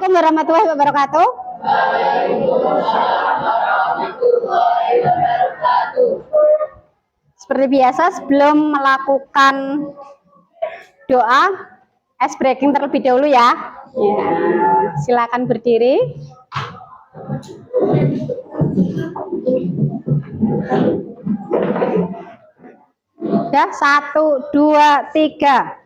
Assalamualaikum warahmatullahi wabarakatuh. Seperti biasa, sebelum melakukan doa, ice breaking terlebih dahulu ya. Silakan berdiri. Ya, 1, 2, 3.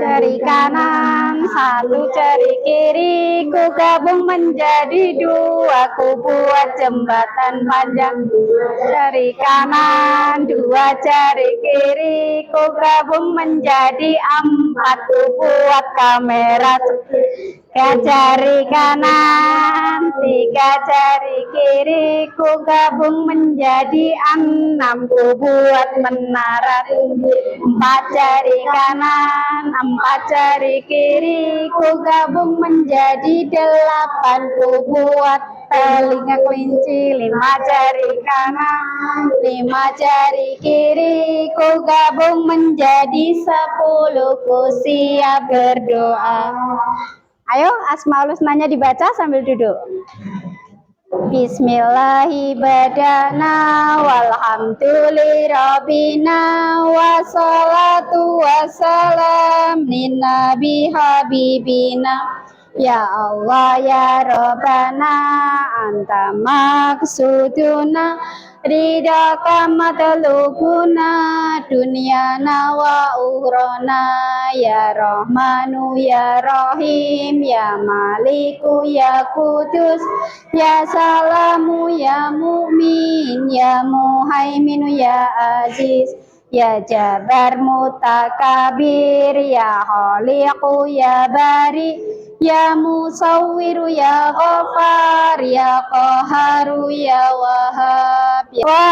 Jari kanan, 1 jari kiri, ku gabung menjadi 2, ku buat jembatan panjang. Jari kanan, 2 jari kiri, ku gabung menjadi 4, ku buat kamera. 3 jari kanan, 3 jari kiri, ku gabung menjadi 6, ku buat menara. 4 jari kanan, 4 jari kiri, ku gabung menjadi 8, ku buat telinga kelinci. 5 jari kanan, 5 jari kiri, ku gabung menjadi 10, ku siap berdoa. Ayo, Asmaul Husnanya dibaca sambil duduk. Bismillahi badana walhamdulillahirobina wassalatu wassalam linnabi habibina. Ya Allah ya Rabbana anta maksuduna ridaka matlubuna dunyana wa ukhrana ya Rahmanu ya Rahim ya Maliku ya Kudus ya Salamu ya Mu'min ya Muhaiminu ya Aziz ya Jabar Mutakabir ya Khaliqu ya Bari ya Musawwiru ya Ghafar ya Qaharu ya Wahhab ya wa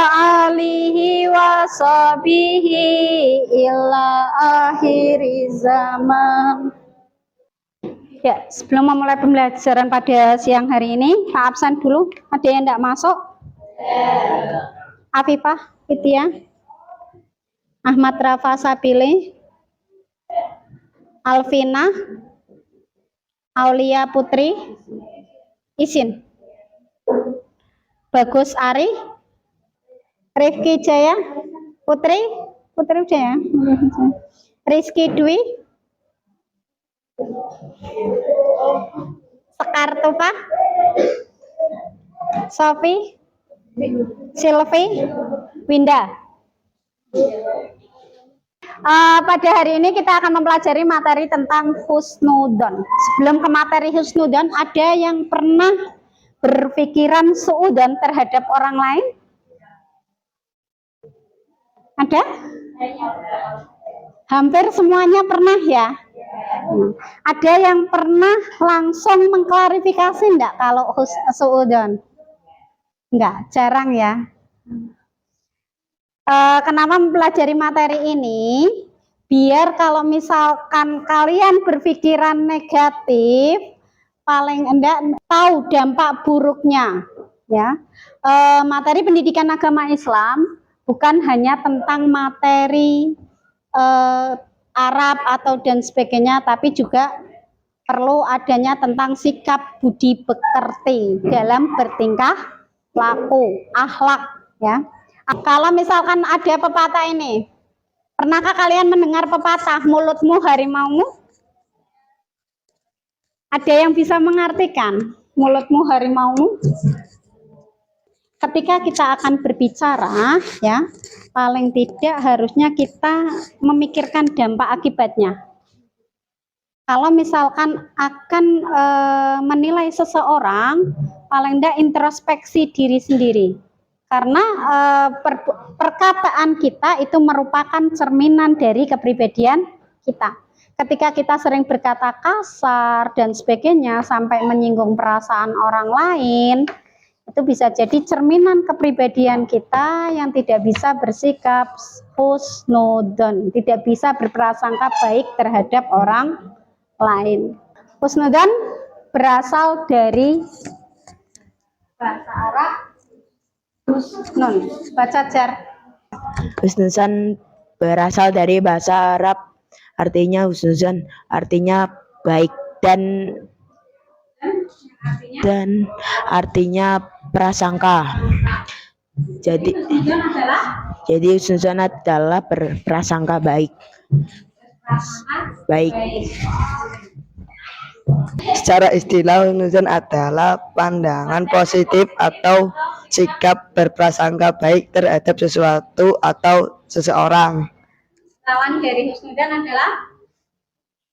alihi wa sahbihi ila akhir zaman. Ya, sebelum memulai pembelajaran pada siang hari ini, Pak absen dulu. Ada yang tidak masuk? Afifah, Fitia, Ahmad Rafa Sabile, Alvina, Aulia Putri, izin. Bagus Ari, Rifki Jaya, Putri udah ya. Rizky Dwi, Sekar Tufa, Sofi, Silvi, Winda. Pada hari ini kita akan mempelajari materi tentang husnudzon. Sebelum ke materi husnudzon, ada yang pernah berpikiran suudzon terhadap orang lain? Ada? Hampir semuanya pernah ya. Ada yang pernah langsung mengklarifikasi enggak kalau suudzon? Enggak, jarang ya. Kenapa mempelajari materi ini? Biar kalau misalkan kalian berpikiran negatif, paling enggak tahu dampak buruknya. Ya, materi pendidikan agama Islam bukan hanya tentang materi Arab atau dan sebagainya, tapi juga perlu adanya tentang sikap budi pekerti dalam bertingkah laku, akhlak. Ya. Kalau misalkan ada pepatah ini, pernahkah kalian mendengar pepatah mulutmu harimaumu? Ada yang bisa mengartikan mulutmu harimaumu? Ketika kita akan berbicara, ya, paling tidak harusnya kita memikirkan dampak akibatnya. Kalau misalkan akan menilai seseorang, paling tidak introspeksi diri sendiri. Karena perkataan kita itu merupakan cerminan dari kepribadian kita. Ketika kita sering berkata kasar dan sebagainya sampai menyinggung perasaan orang lain, itu bisa jadi cerminan kepribadian kita yang tidak bisa bersikap husnudzon, tidak bisa berprasangka baik terhadap orang lain. Husnudzon berasal dari bahasa Arab husnun. Baca Jar. Husnudzon berasal dari bahasa Arab, artinya husnudzon, artinya baik, dan dan artinya prasangka. Jadi husnuzon adalah berprasangka baik. Secara istilah, husnuzon adalah pandangan positif atau sikap berprasangka baik terhadap sesuatu atau seseorang.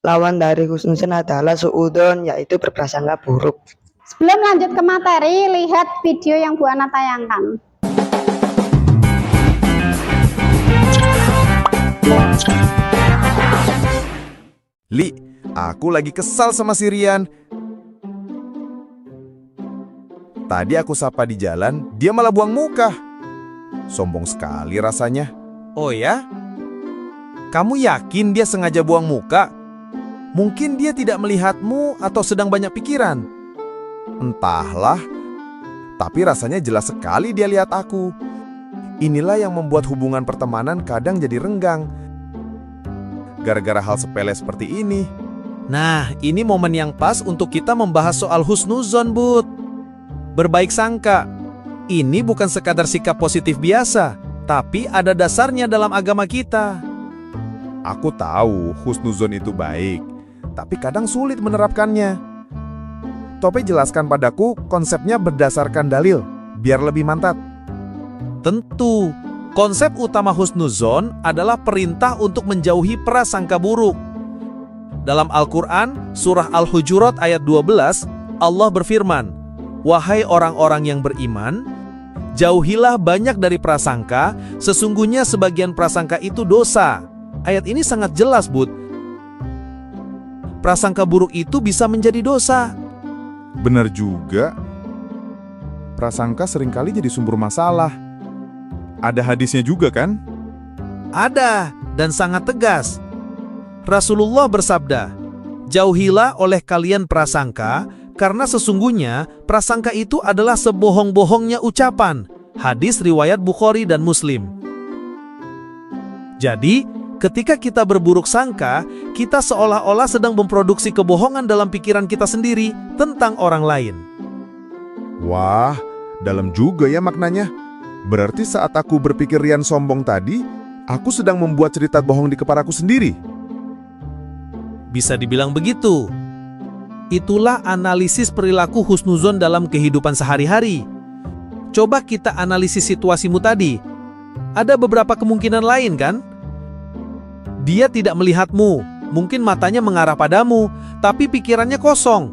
Lawan dari husnuzon adalah suudzon, yaitu berprasangka buruk. Sebelum lanjut ke materi, lihat video yang Bu Ana tayangkan. Li, aku lagi kesal sama si Rian. Tadi aku sapa di jalan, dia malah buang muka. Sombong sekali rasanya. Oh ya? Kamu yakin dia sengaja buang muka? Mungkin dia tidak melihatmu atau sedang banyak pikiran. Entahlah. Tapi rasanya jelas sekali dia lihat aku. Inilah yang membuat hubungan pertemanan kadang jadi renggang. Gara-gara hal sepele seperti ini. Nah, ini momen yang pas untuk kita membahas soal husnuzon, Bud. Berbaik sangka. Ini bukan sekadar sikap positif biasa, tapi ada dasarnya dalam agama kita. Aku tahu husnuzon itu baik, tapi kadang sulit menerapkannya. Tope jelaskan padaku konsepnya berdasarkan dalil, biar lebih mantap. Tentu, konsep utama husnuzon adalah perintah untuk menjauhi prasangka buruk. Dalam Al-Quran, surah Al-Hujurat ayat 12, Allah berfirman, "Wahai orang-orang yang beriman, jauhilah banyak dari prasangka, sesungguhnya sebagian prasangka itu dosa." Ayat ini sangat jelas, Bud. Prasangka buruk itu bisa menjadi dosa. Benar juga. Prasangka seringkali jadi sumber masalah. Ada hadisnya juga kan? Ada, dan sangat tegas. Rasulullah bersabda, "Jauhilah oleh kalian prasangka, karena sesungguhnya prasangka itu adalah sebohong-bohongnya ucapan." Hadis riwayat Bukhari dan Muslim. Jadi, ketika kita berburuk sangka, kita seolah-olah sedang memproduksi kebohongan dalam pikiran kita sendiri tentang orang lain. Wah, dalam juga ya maknanya. Berarti saat aku berpikir Rian sombong tadi, aku sedang membuat cerita bohong di kepalaku sendiri. Bisa dibilang begitu. Itulah analisis perilaku husnuzon dalam kehidupan sehari-hari. Coba kita analisis situasimu tadi. Ada beberapa kemungkinan lain kan? Dia tidak melihatmu, mungkin matanya mengarah padamu, tapi pikirannya kosong.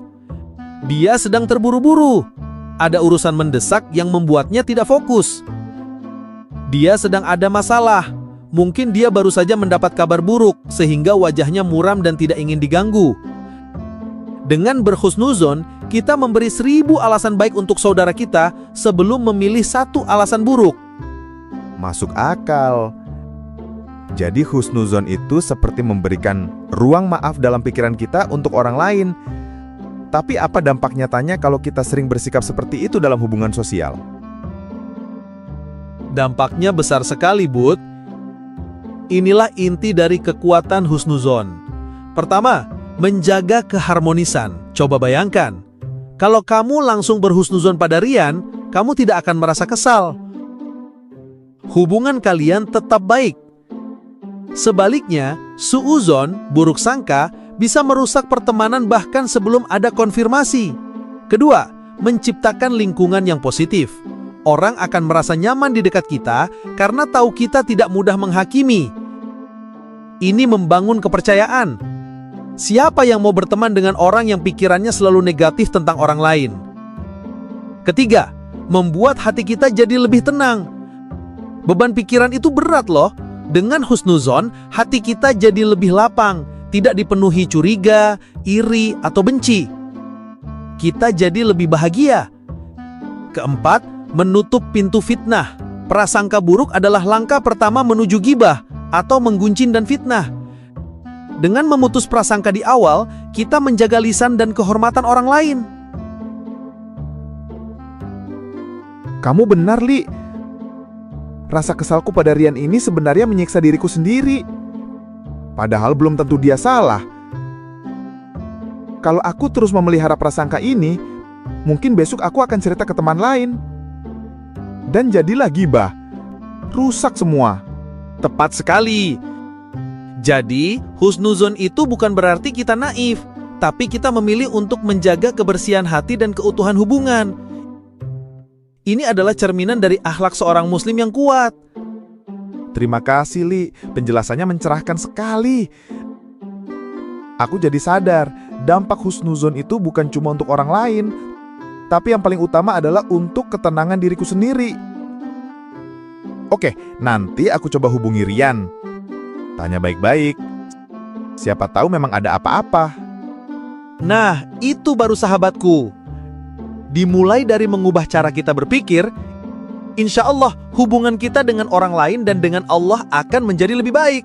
Dia sedang terburu-buru. Ada urusan mendesak yang membuatnya tidak fokus. Dia sedang ada masalah. Mungkin dia baru saja mendapat kabar buruk, sehingga wajahnya muram dan tidak ingin diganggu. Dengan berhusnuzon, kita memberi 1000 alasan baik untuk saudara kita sebelum memilih 1 alasan buruk. Masuk akal. Jadi husnuzon itu seperti memberikan ruang maaf dalam pikiran kita untuk orang lain. Tapi apa dampak nyatanya kalau kita sering bersikap seperti itu dalam hubungan sosial? Dampaknya besar sekali, Bud. Inilah inti dari kekuatan husnuzon. Pertama, menjaga keharmonisan. Coba bayangkan, kalau kamu langsung berhusnuzon pada Rian, kamu tidak akan merasa kesal. Hubungan kalian tetap baik. Sebaliknya, suuzon, buruk sangka, bisa merusak pertemanan bahkan sebelum ada konfirmasi. Kedua, menciptakan lingkungan yang positif. Orang akan merasa nyaman di dekat kita karena tahu kita tidak mudah menghakimi. Ini membangun kepercayaan. Siapa yang mau berteman dengan orang yang pikirannya selalu negatif tentang orang lain? Ketiga, membuat hati kita jadi lebih tenang. Beban pikiran itu berat loh. Dengan husnuzon, hati kita jadi lebih lapang, tidak dipenuhi curiga, iri, atau benci. Kita jadi lebih bahagia. Keempat, menutup pintu fitnah. Prasangka buruk adalah langkah pertama menuju gibah atau mengguncin dan fitnah. Dengan memutus prasangka di awal, kita menjaga lisan dan kehormatan orang lain. Kamu benar, Li. Rasa kesalku pada Rian ini sebenarnya menyiksa diriku sendiri. Padahal belum tentu dia salah. Kalau aku terus memelihara prasangka ini, mungkin besok aku akan cerita ke teman lain. Dan jadilah gibah. Rusak semua. Tepat sekali. Jadi, husnuzon itu bukan berarti kita naif, tapi kita memilih untuk menjaga kebersihan hati dan keutuhan hubungan. Ini adalah cerminan dari akhlak seorang muslim yang kuat. Terima kasih, Li. Penjelasannya mencerahkan sekali. Aku jadi sadar, dampak husnuzon itu bukan cuma untuk orang lain, tapi yang paling utama adalah untuk ketenangan diriku sendiri. Oke, nanti aku coba hubungi Rian. Tanya baik-baik. Siapa tahu memang ada apa-apa. Nah, itu baru sahabatku. Dimulai dari mengubah cara kita berpikir, insya Allah hubungan kita dengan orang lain dan dengan Allah akan menjadi lebih baik.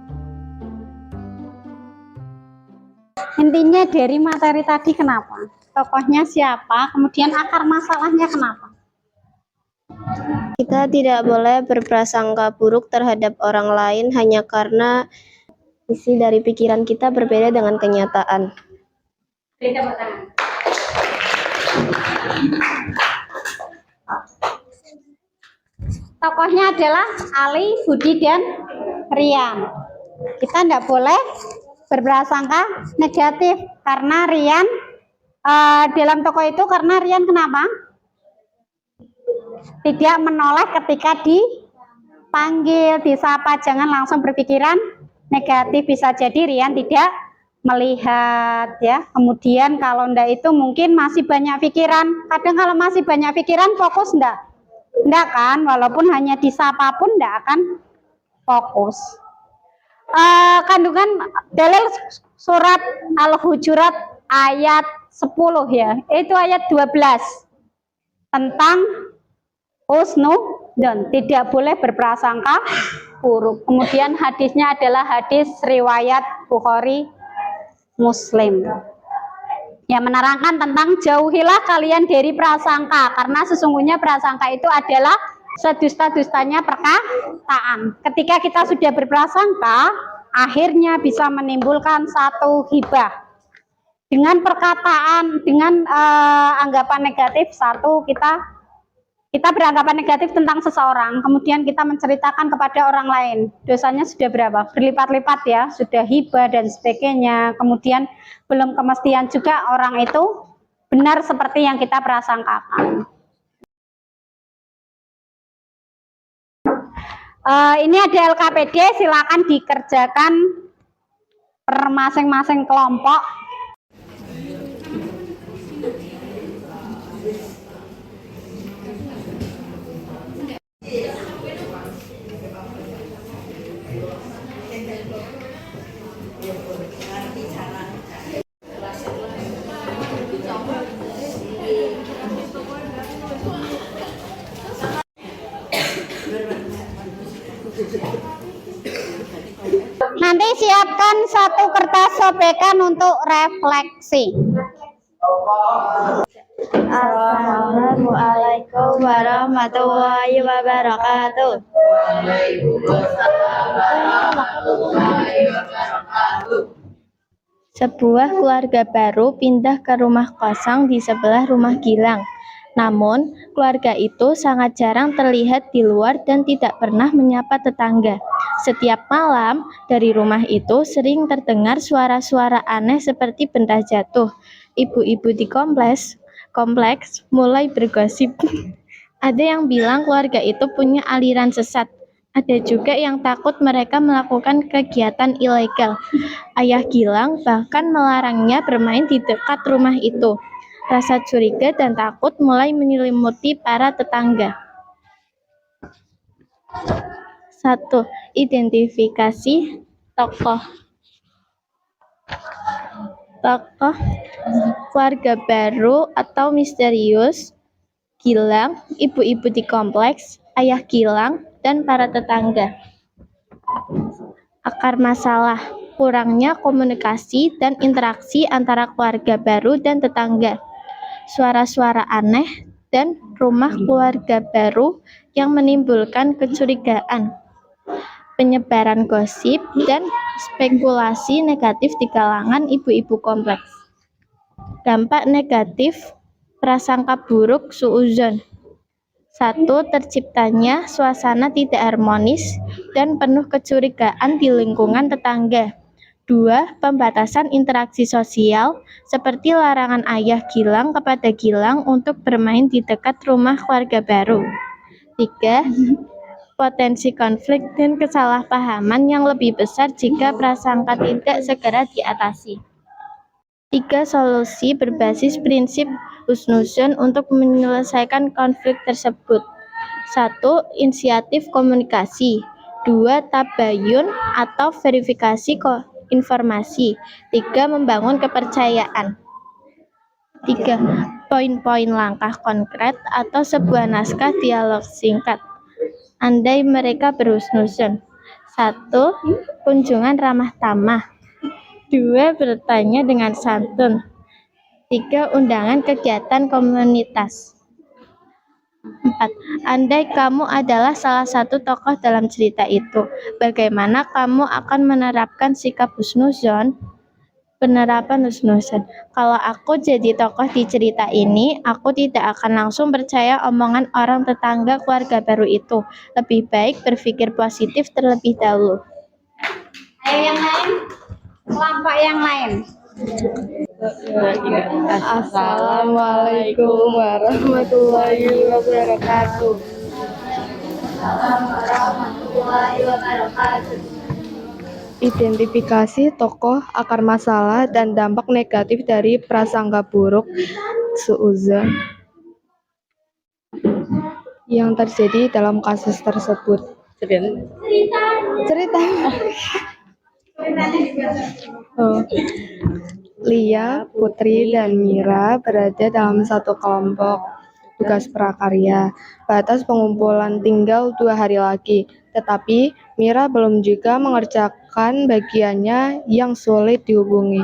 Intinya dari materi tadi kenapa? Tokohnya siapa? Kemudian akar masalahnya kenapa? Kita tidak boleh berprasangka buruk terhadap orang lain hanya karena isi dari pikiran kita berbeda dengan kenyataan. Tokohnya adalah Ali, Budi, dan Rian. Kita tidak boleh berprasangka negatif karena Rian dalam tokoh itu, karena Rian kenapa? Tidak menoleh ketika dipanggil, disapa, jangan langsung berpikiran negatif. Bisa jadi Rian tidak melihat ya. Kemudian kalau ndak itu mungkin masih banyak pikiran. Kadang kalau masih banyak pikiran fokus ndak kan, walaupun hanya disapa pun ndak akan fokus. Kandungan dalil surat Al-Hujurat ayat 10 ya, itu ayat 12 tentang husnuzon, tidak boleh berprasangka buruk. Kemudian hadisnya adalah hadis riwayat Bukhari Muslim yang menerangkan tentang jauhilah kalian dari prasangka, karena sesungguhnya prasangka itu adalah sedusta-dustanya perkataan. Ketika kita sudah berprasangka, akhirnya bisa menimbulkan satu hibah. Dengan perkataan, dengan anggapan negatif, satu kita beranggapan negatif tentang seseorang, kemudian kita menceritakan kepada orang lain, dosanya sudah berapa? Berlipat-lipat ya, sudah hibah dan sebagainya. Kemudian belum kemestian juga orang itu benar seperti yang kita prasangkakan. Ini ada LKPD, silakan dikerjakan per masing-masing kelompok. Nanti siapkan satu kertas sobekan untuk refleksi. Assalamualaikum warahmatullahi wabarakatuh. Sebuah keluarga baru pindah ke rumah kosong di sebelah rumah Gilang. Namun, keluarga itu sangat jarang terlihat di luar dan tidak pernah menyapa tetangga. Setiap malam, dari rumah itu sering terdengar suara-suara aneh seperti benda jatuh. Ibu-ibu di kompleks mulai bergosip. Ada yang bilang keluarga itu punya aliran sesat. Ada juga yang takut mereka melakukan kegiatan ilegal. Ayah Gilang bahkan melarangnya bermain di dekat rumah itu. Rasa curiga dan takut mulai menyelimuti para tetangga. 1. Identifikasi tokoh. Tokoh keluarga baru atau misterius, Gilang, ibu-ibu di kompleks, ayah Gilang, dan para tetangga. Akar masalah, kurangnya komunikasi dan interaksi antara keluarga baru dan tetangga. Suara-suara aneh dan rumah keluarga baru yang menimbulkan kecurigaan. Penyebaran gosip dan spekulasi negatif di kalangan ibu-ibu kompleks. Dampak negatif prasangka buruk suudzon. 1. Terciptanya suasana tidak harmonis dan penuh kecurigaan di lingkungan tetangga. 2. Pembatasan interaksi sosial seperti larangan ayah Gilang kepada Gilang untuk bermain di dekat rumah keluarga baru. 3. Potensi konflik dan kesalahpahaman yang lebih besar jika prasangka tidak segera diatasi. 3. Solusi berbasis prinsip husnuzon untuk menyelesaikan konflik tersebut. 1. Inisiatif komunikasi. 2. Tabayun atau verifikasi informasi. 3. Membangun kepercayaan. 3. Poin-poin langkah konkret atau sebuah naskah dialog singkat. Andai mereka berhusnuzon. 1. Kunjungan ramah tamah. 2. Bertanya dengan santun. 3. Undangan kegiatan komunitas. 4. Andai kamu adalah salah satu tokoh dalam cerita itu, bagaimana kamu akan menerapkan sikap husnuzon? Penerapan husnuzon. Kalau aku jadi tokoh di cerita ini, aku tidak akan langsung percaya omongan orang tetangga keluarga baru itu. Lebih baik berpikir positif terlebih dahulu. Ayo yang lain, kelompok yang lain. Assalamualaikum warahmatullahi wabarakatuh. Identifikasi tokoh, akar masalah, dan dampak negatif dari prasangka buruk suudzon yang terjadi dalam kasus tersebut. Cerita. Lia, Putri, dan Mira berada dalam satu kelompok tugas prakarya. Batas pengumpulan tinggal 2 hari lagi, tetapi Mira belum juga mengerjakan bagiannya yang sulit dihubungi.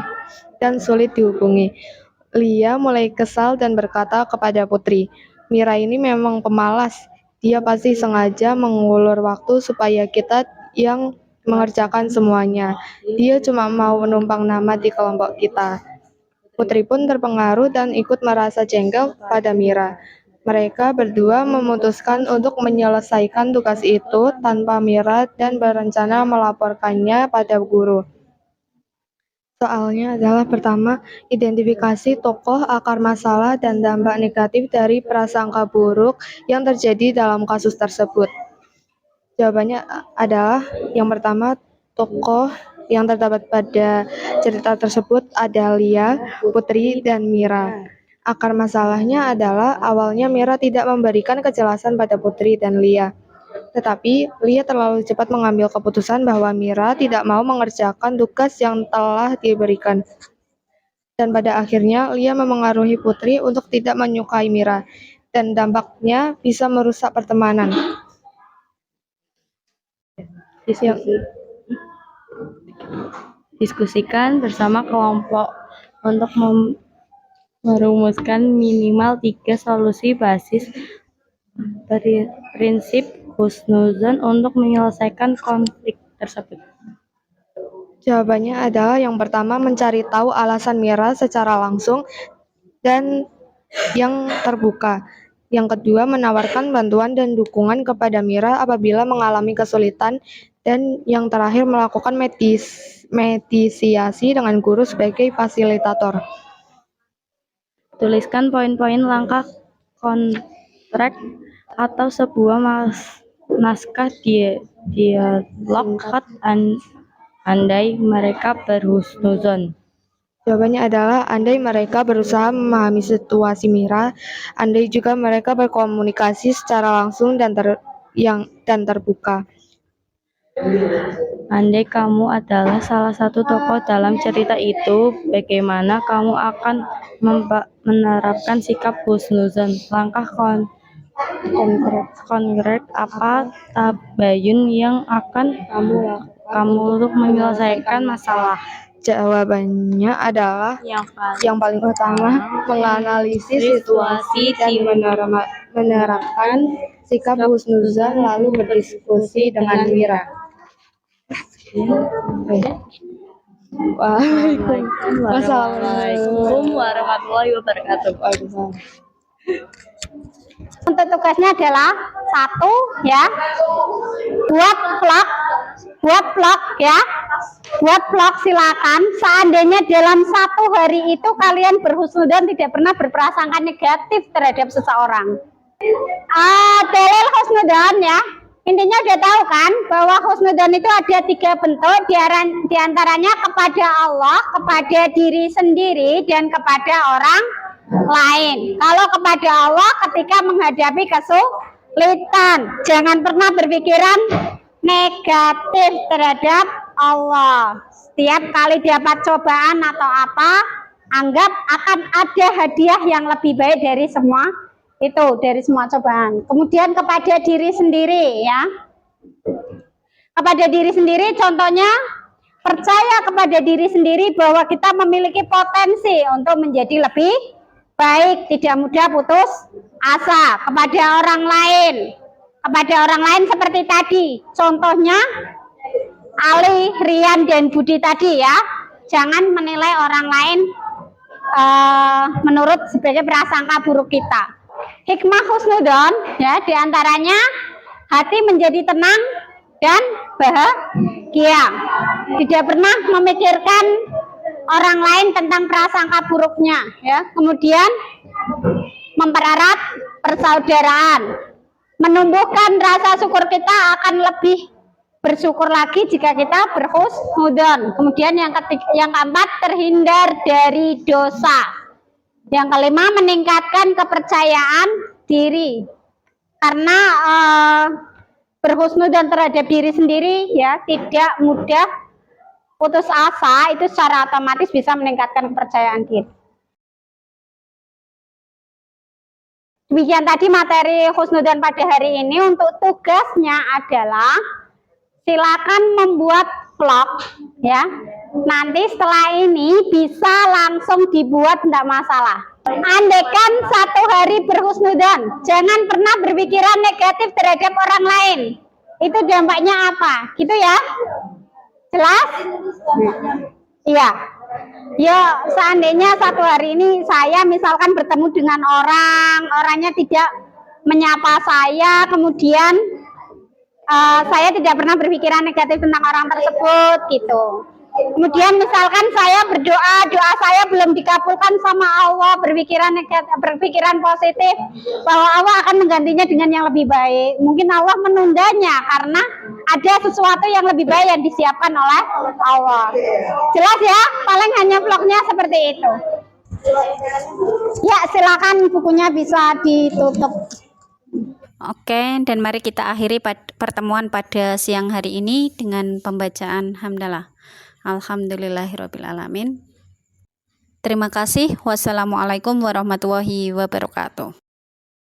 Lia mulai kesal dan berkata kepada Putri, "Mira ini memang pemalas. Dia pasti sengaja mengulur waktu supaya kita yang mengerjakan semuanya. Dia cuma mau menumpang nama di kelompok kita." Putri pun terpengaruh dan ikut merasa jengkel pada Mira. Mereka berdua memutuskan untuk menyelesaikan tugas itu tanpa Mira dan berencana melaporkannya pada guru. Soalnya adalah pertama, identifikasi tokoh, akar masalah, dan dampak negatif dari prasangka buruk yang terjadi dalam kasus tersebut. Jawabannya adalah yang pertama, tokoh yang terdapat pada cerita tersebut ada Lia, Putri, dan Mira. Akar masalahnya adalah awalnya Mira tidak memberikan kejelasan pada Putri dan Lia. Tetapi Lia terlalu cepat mengambil keputusan bahwa Mira tidak mau mengerjakan tugas yang telah diberikan. Dan pada akhirnya Lia memengaruhi Putri untuk tidak menyukai Mira, dan dampaknya bisa merusak pertemanan. Diskusikan bersama kelompok untuk merumuskan minimal 3 solusi basis prinsip husnuzon untuk menyelesaikan konflik tersebut. Jawabannya adalah yang pertama, mencari tahu alasan Mira secara langsung dan yang terbuka. Yang kedua, menawarkan bantuan dan dukungan kepada Mira apabila mengalami kesulitan. Dan yang terakhir, melakukan mediasi dengan guru sebagai fasilitator. Tuliskan poin-poin langkah kontrak atau sebuah naskah dialog andai mereka berhusnuzon. Jawabannya adalah andai mereka berusaha memahami situasi Mira, andai juga mereka berkomunikasi secara langsung dan terbuka. Andai kamu adalah salah satu tokoh dalam cerita itu, bagaimana kamu akan menerapkan sikap husnuzon? Langkah konkret apa tabayun yang akan kamu untuk menyelesaikan masalah? Jawabannya adalah yang paling utama, menganalisis situasi dan menerapkan sikap husnuzon lalu berdiskusi dengan Mira. Waalaikumsalam warahmatullahi warahmatullahi wabarakatuh. Untuk tugasnya adalah satu ya, buat vlog ya, buat vlog silakan. Seandainya dalam satu hari itu kalian berhusnudzon, tidak pernah berprasangka negatif terhadap seseorang. Dalil husnudzon ya, intinya udah tahu kan bahwa husnudzon itu ada 3 bentuk, diantaranya kepada Allah, kepada diri sendiri, dan kepada orang lain. Kalau kepada Allah ketika menghadapi kesulitan, jangan pernah berpikiran negatif terhadap Allah. Setiap kali dapat cobaan atau apa, anggap akan ada hadiah yang lebih baik dari semua itu, dari semua cobaan. Kemudian kepada diri sendiri ya, kepada diri sendiri contohnya percaya kepada diri sendiri bahwa kita memiliki potensi untuk menjadi lebih baik, tidak mudah putus asa. Kepada orang lain seperti tadi contohnya Ali, Rian, dan Budi tadi ya, jangan menilai orang lain menurut sebagai prasangka buruk kita. Hikmah husnudzon ya, diantaranya hati menjadi tenang dan bahagia, tidak pernah memikirkan orang lain tentang prasangka buruknya ya. Kemudian mempererat persaudaraan, menumbuhkan rasa syukur kita, akan lebih bersyukur lagi jika kita berhusnudzon. Kemudian yang keempat, terhindar dari dosa. Yang kelima, meningkatkan kepercayaan diri, karena berhusnudzon terhadap diri sendiri ya, tidak mudah putus asa, itu secara otomatis bisa meningkatkan kepercayaan diri. Demikian tadi materi husnudzon pada hari ini. Untuk tugasnya adalah silakan membuat vlog ya. Nanti setelah ini bisa langsung dibuat, tidak masalah. Andaikan satu hari berhusnudzon, jangan pernah berpikiran negatif terhadap orang lain. Itu dampaknya apa? Gitu ya? Jelas? Iya. Ya, seandainya satu hari ini saya misalkan bertemu dengan orangnya tidak menyapa saya, kemudian saya tidak pernah berpikiran negatif tentang orang tersebut gitu. Kemudian misalkan saya berdoa, doa saya belum dikabulkan sama Allah, berpikiran negatif, berpikiran positif bahwa Allah akan menggantinya dengan yang lebih baik. Mungkin Allah menundanya karena ada sesuatu yang lebih baik yang disiapkan oleh Allah. Jelas ya? Paling hanya vlognya seperti itu. Ya, silakan bukunya bisa ditutup. Oke, dan mari kita akhiri pertemuan pada siang hari ini dengan pembacaan hamdalah. Alhamdulillahirrabbilalamin. Terima kasih. Wassalamualaikum warahmatullahi wabarakatuh.